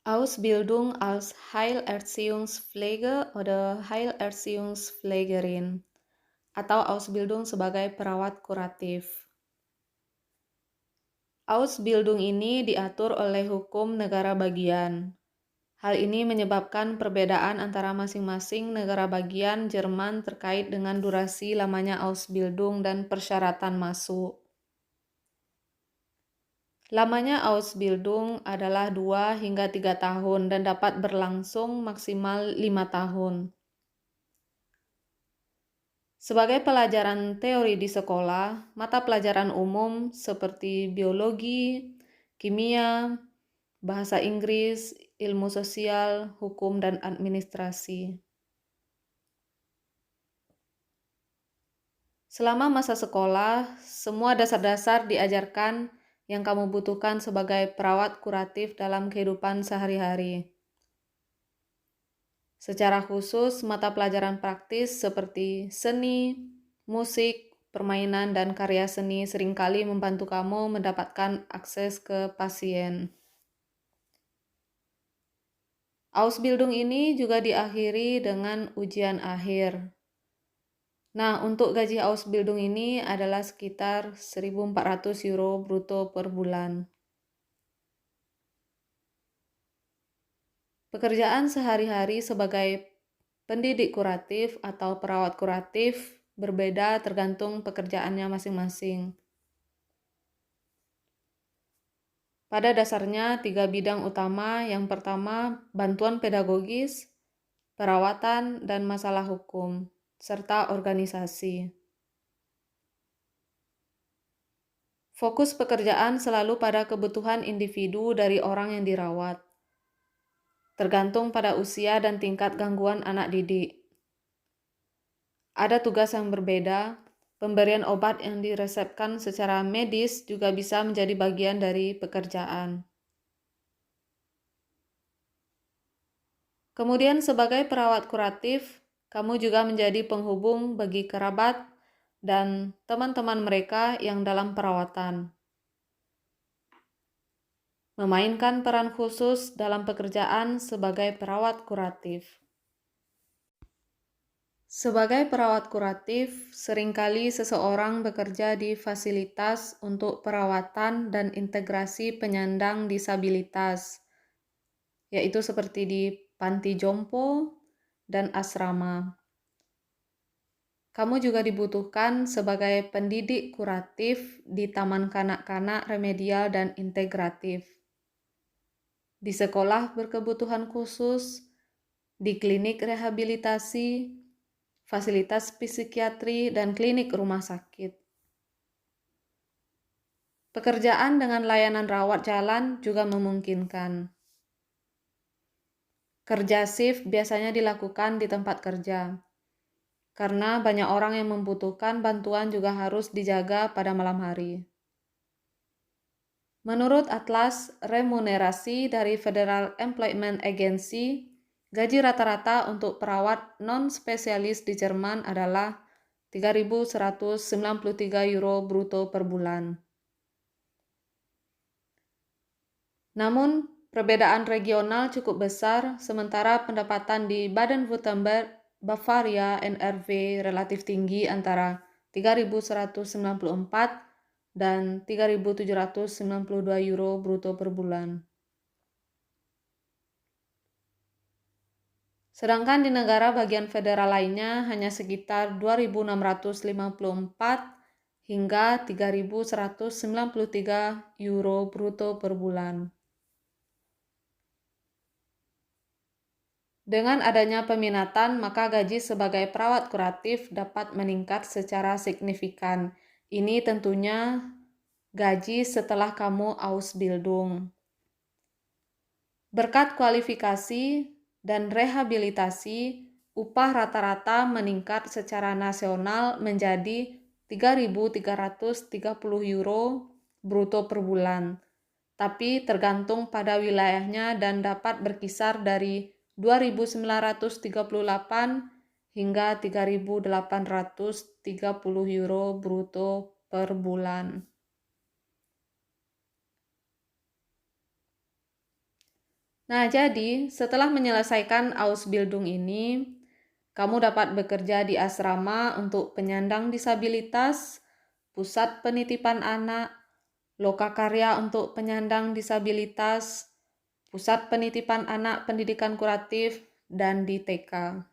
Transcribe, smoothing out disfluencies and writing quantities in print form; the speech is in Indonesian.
Ausbildung als Heilerziehungspflege oder Heilerziehungspflegerin atau Ausbildung sebagai perawat kuratif. Ausbildung ini diatur oleh hukum negara bagian. Hal ini menyebabkan perbedaan antara masing-masing negara bagian Jerman terkait dengan durasi lamanya Ausbildung dan persyaratan masuk. Lamanya Ausbildung adalah 2 hingga 3 tahun dan dapat berlangsung maksimal 5 tahun. Sebagai pelajaran teori di sekolah, mata pelajaran umum seperti biologi, kimia, bahasa Inggris, ilmu sosial, hukum, dan administrasi. Selama masa sekolah, semua dasar-dasar diajarkan yang kamu butuhkan sebagai perawat kuratif dalam kehidupan sehari-hari. Secara khusus, mata pelajaran praktis seperti seni, musik, permainan, dan karya seni seringkali membantu kamu mendapatkan akses ke pasien. Ausbildung ini juga diakhiri dengan ujian akhir. Nah, untuk gaji Ausbildung ini adalah sekitar 1.400 euro bruto per bulan. Pekerjaan sehari-hari sebagai pendidik kuratif atau perawat kuratif berbeda tergantung pekerjaannya masing-masing. Pada dasarnya, 3 bidang utama. Yang pertama, bantuan pedagogis, perawatan, dan masalah hukum, serta organisasi. Fokus pekerjaan selalu pada kebutuhan individu dari orang yang dirawat, tergantung pada usia dan tingkat gangguan anak didik. Ada tugas yang berbeda, pemberian obat yang diresepkan secara medis juga bisa menjadi bagian dari pekerjaan. Kemudian sebagai perawat kuratif, kamu juga menjadi penghubung bagi kerabat dan teman-teman mereka yang dalam perawatan. Memainkan peran khusus dalam pekerjaan sebagai perawat kuratif. Sebagai perawat kuratif, seringkali seseorang bekerja di fasilitas untuk perawatan dan integrasi penyandang disabilitas, yaitu seperti di panti jompo dan asrama. Kamu juga dibutuhkan sebagai pendidik kuratif di taman kanak-kanak remedial dan integratif, di sekolah berkebutuhan khusus, di klinik rehabilitasi, fasilitas psikiatri, dan klinik rumah sakit. Pekerjaan dengan layanan rawat jalan juga memungkinkan. Kerja shift biasanya dilakukan di tempat kerja, karena banyak orang yang membutuhkan bantuan juga harus dijaga pada malam hari. Menurut Atlas Remunerasi dari Federal Employment Agency, gaji rata-rata untuk perawat non-spesialis di Jerman adalah 3.193 euro bruto per bulan. Namun, perbedaan regional cukup besar, sementara pendapatan di Baden-Württemberg, Bavaria, NRW relatif tinggi antara 3.194 dan 3.792 euro bruto per bulan. Sedangkan di negara bagian federal lainnya hanya sekitar 2.654 hingga 3.193 euro bruto per bulan. Dengan adanya peminatan, maka gaji sebagai perawat kuratif dapat meningkat secara signifikan. Ini tentunya gaji setelah kamu Ausbildung. Berkat kualifikasi dan rehabilitasi, upah rata-rata meningkat secara nasional menjadi 3.330 euro bruto per bulan, tapi tergantung pada wilayahnya dan dapat berkisar dari 2.938 hingga 3.830 euro bruto per bulan. Nah, jadi setelah menyelesaikan Ausbildung ini, kamu dapat bekerja di asrama untuk penyandang disabilitas, pusat penitipan anak, lokakarya untuk penyandang disabilitas, pusat penitipan anak pendidikan kuratif, dan di TK.